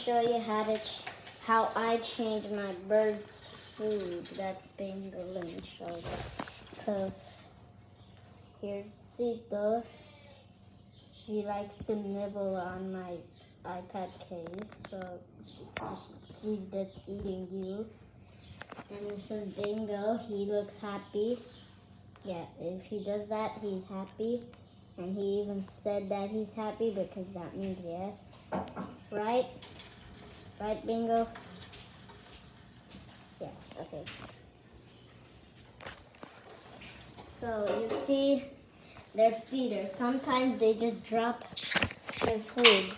show you how I change my bird's food. That's Bingo. Let me show you. Because here's Zito. She likes to nibble on my iPad case, so she's just eating you. And this is Bingo. He looks happy. Yeah, if he does that, he's happy. And he even said that he's happy because that means yes. Right? Right, Bingo? Yeah, okay. So you see their feeders. Sometimes they just drop their food.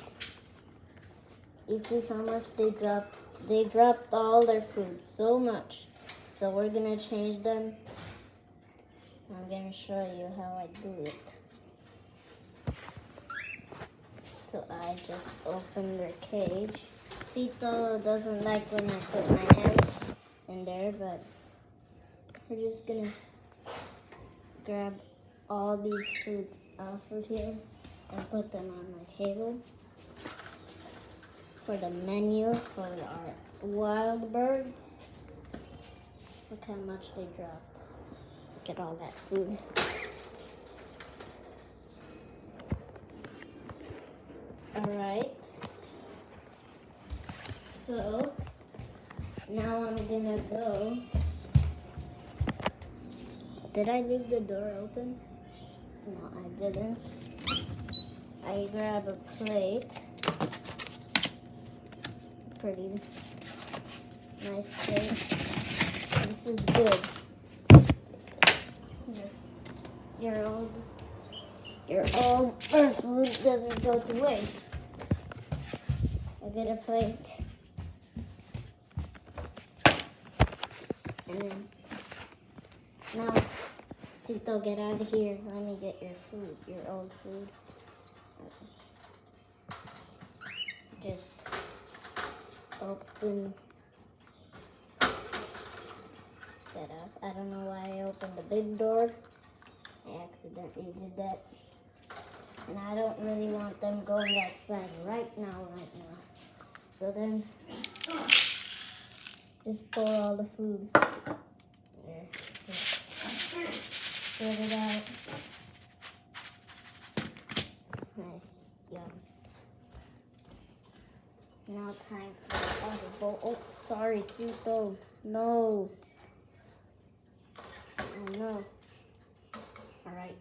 You see how much they dropped? They dropped all their food, so much. So we're gonna change them. I'm gonna show you how I do it. So I just open their cage. Zito doesn't like when I put my hands in there, but we're just gonna grab all these foods off of here and put them on my table. For the menu for our wild birds. Look how much they dropped. Look at all that food. Alright. So now I'm gonna go. Did I leave the door open? No, I didn't. I grab a plate. Pretty nice plate. This is good. Your old bird food doesn't go to waste. I get a plate. And then now, Zito, get out of here. Let me get your food, your old food. Just open that up. I don't know why I opened the big door. I accidentally did that. And I don't really want them going outside right now. So then, just pour all the food. There. Spread it out. Nice. Yum. Now time for the other bowl. Oh, sorry, Zito. No. Oh, no. Alright.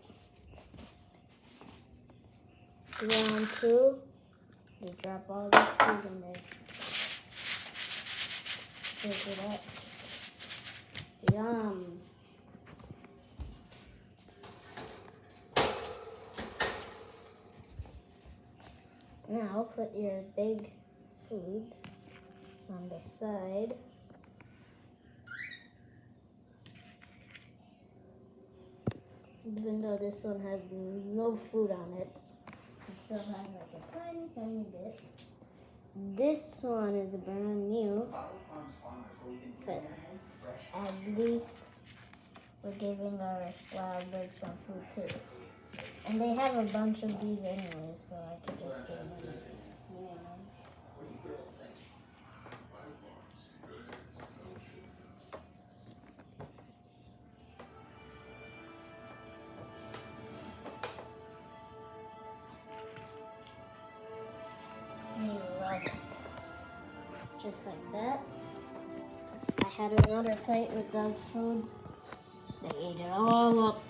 Round 2. They drop all the food in there. Shake it up. Yum. Now put your big foods on the side. Even though this one has no food on it, it still has like a tiny, tiny bit. This one is brand new, but at least we're giving our wild birds some food too. And they have a bunch of these anyway, so I could just give them. Just like that. I had another plate with those foods. They ate it all up.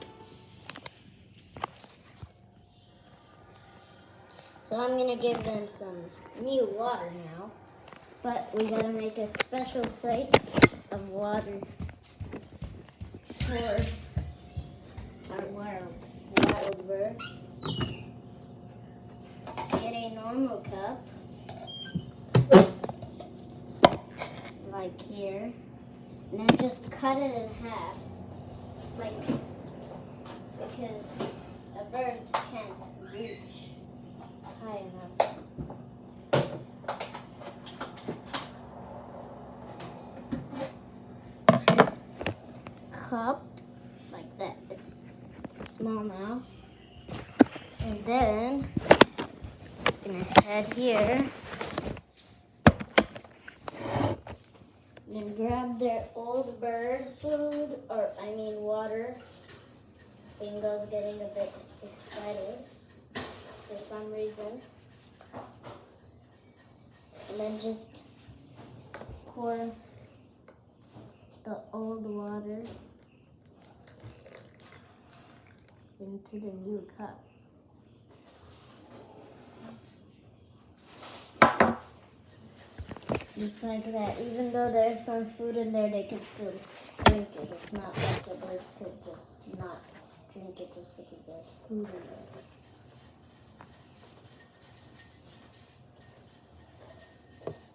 So I'm gonna give them some new water now. But we gotta make a special plate of water for our wild birds. Get a normal cup. Like here, and then just cut it in half, like, because the birds can't reach high enough. Cup, like that. It's small now. And then, I'm gonna add here water. Bingo's getting a bit excited for some reason. And then just pour the old water into the new cup. Just like that. Even though there's some food in there, they can still drink it. It's not like the birds could just not drink it just because there's food in there.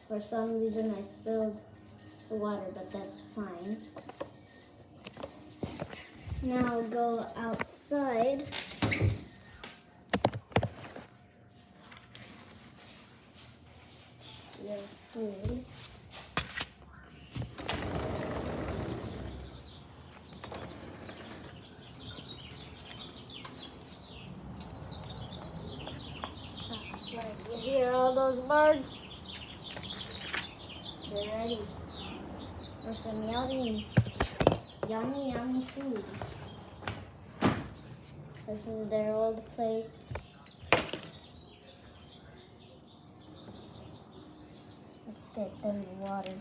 For some reason I spilled the water, but that's fine. Now go outside. Your food. Outside. You hear all those birds? They're ready for some yummy food. This is their old plate. Let's get them the water.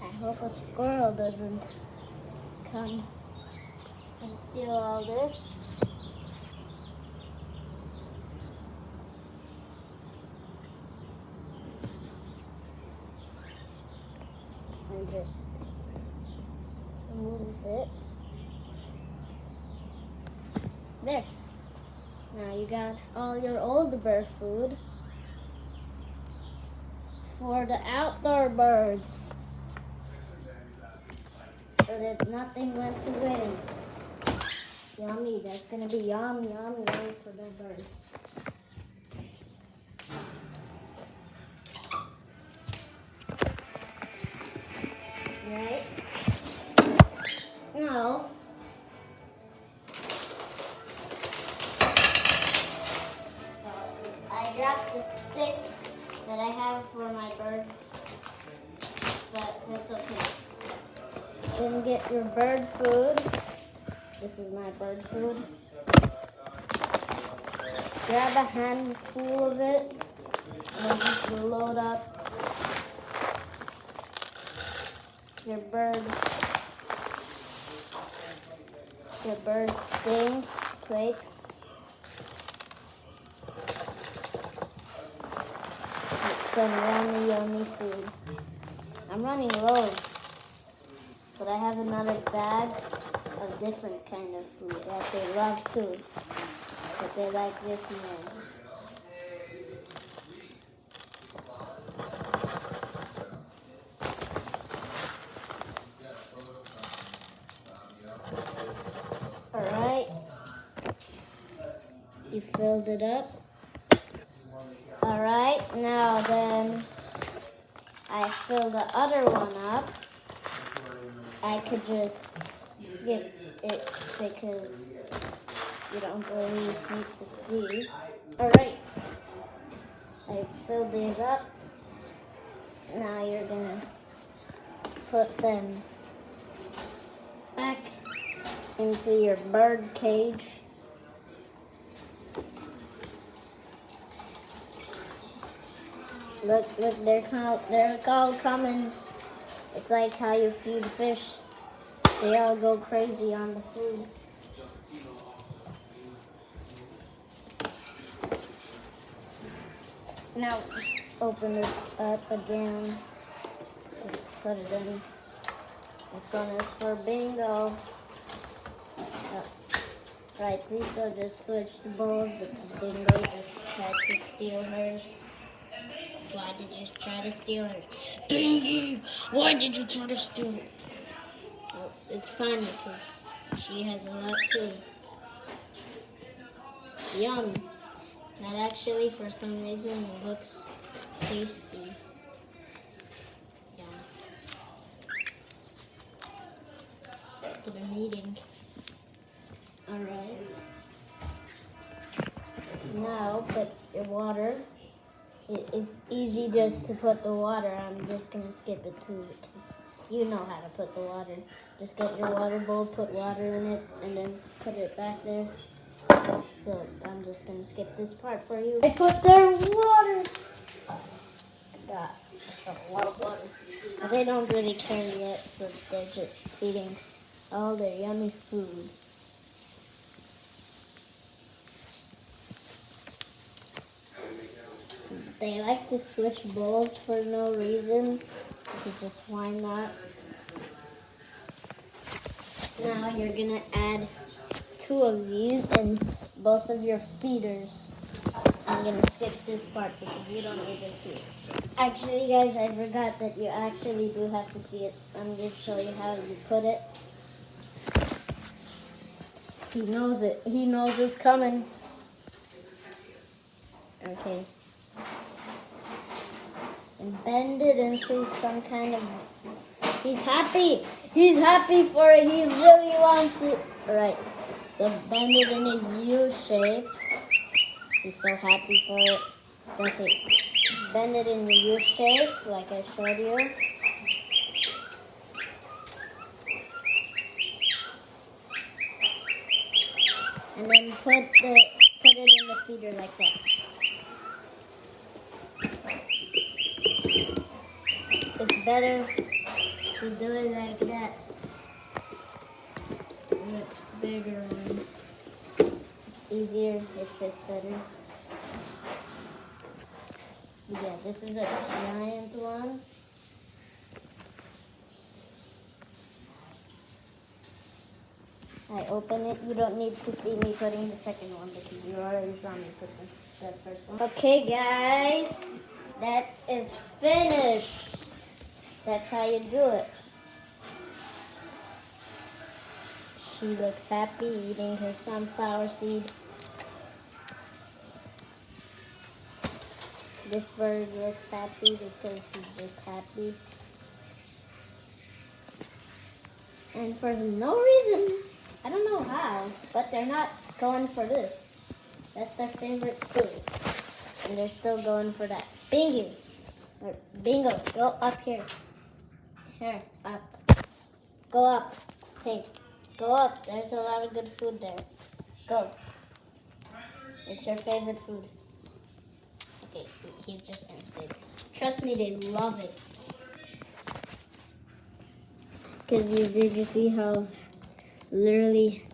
I hope a squirrel doesn't come and steal all this. And just move it. There. Now you got all your old bird food for the outdoor birds, so that nothing went to waste. Yummy, that's gonna be yum for the birds. Right? Now, I dropped the stick that I have for my birds, but that's okay. Then get your bird food. This is my bird food. Grab a handful of it and just load up your bird sting plate. With some yummy food. I'm running low, but I have another bag of different kind of food that they love too, but they like this more. Alright, you filled it up. Alright, now then I fill the other one up. I could just skip it because you don't really need to see. Alright, I filled these up. Now you're gonna put them back into your bird cage. Look, they're all coming. It's like how you feed fish. They all go crazy on the food. Now just open this up again. Just put it in. This one is for Bingo. Right, Zico just switched the bowls, but Bingo just tried to steal hers. Why did you try to steal her? Bingo! Why did you try to steal her? Well, it's fine because she has a lot too. Yum! That actually, for some reason, looks tasty. Yum. But I'm eating. Alright. Now put your water. It's easy just to put the water. I'm just gonna skip it too because you know how to put the water. Just get your water bowl, put water in it, and then put it back there. So I'm just gonna skip this part for you. I put their water. God, that's a lot of water. They don't really care yet, so they're just eating all their yummy food. They like to switch bowls for no reason. So just why not? Now you're gonna add 2 of these in both of your feeders. I'm gonna skip this part because you don't need to see it. Actually, guys, I forgot that you actually do have to see it. I'm gonna show you how you put it. He knows it. He knows it's coming. Okay. And bend it into some kind of... He's happy. He's happy for it. He really wants it. All right. So bend it in a U shape. He's so happy for it. Okay. Bend it in a U shape like I showed you. And then put it in the feeder like that. It's better to do it like that with bigger ones. It's easier, it fits better. Yeah, this is a giant one. I open it. You don't need to see me putting the second one because you already saw me put the first one. Okay, guys, that is finished. That's how you do it. She looks happy eating her sunflower seed. This bird looks happy because he's just happy. And for no reason, I don't know how, but they're not going for this. That's their favorite food. And they're still going for that. Bingo. Or bingo. Go up here. Here, up. Go up. Hey, go up. There's a lot of good food there. Go. It's your favorite food. Okay, he's just gonna stay there. Trust me, they love it. Because did you see how literally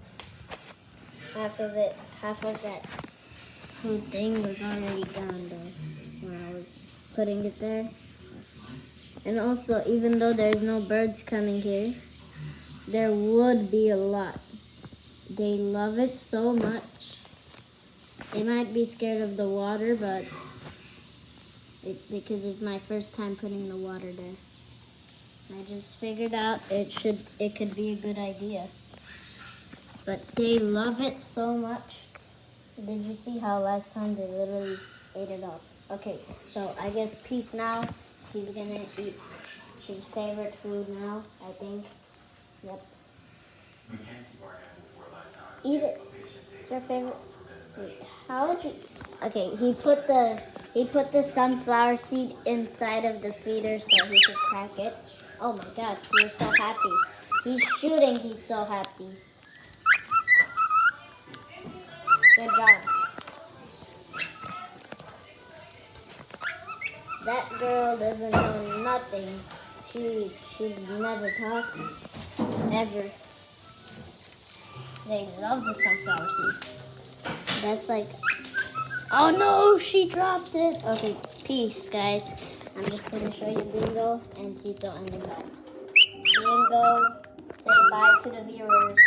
half of that food thing was already gone though when I was putting it there. And also, even though there's no birds coming here, there would be a lot. They love it so much. They might be scared of the water, but because it's my first time putting the water there. I just figured out it could be a good idea. But they love it so much. Did you see how last time they literally ate it up? Okay, so I guess peace now. He's gonna eat his favorite food now, I think. Yep. Eat it. It's your favorite. Wait, how would you? Okay, he put the sunflower seed inside of the feeder so he could crack it. Oh my God, you're so happy. He's shooting. He's so happy. Good job. That girl doesn't know nothing. She never talks. Ever. They love the sunflower seeds. That's like, oh no, she dropped it. Okay, peace, guys. I'm just gonna show you Bingo and Tito and the guy. Bingo, say bye to the viewers.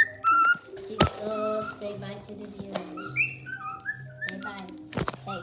Tito, say bye to the viewers. Say bye. Hey.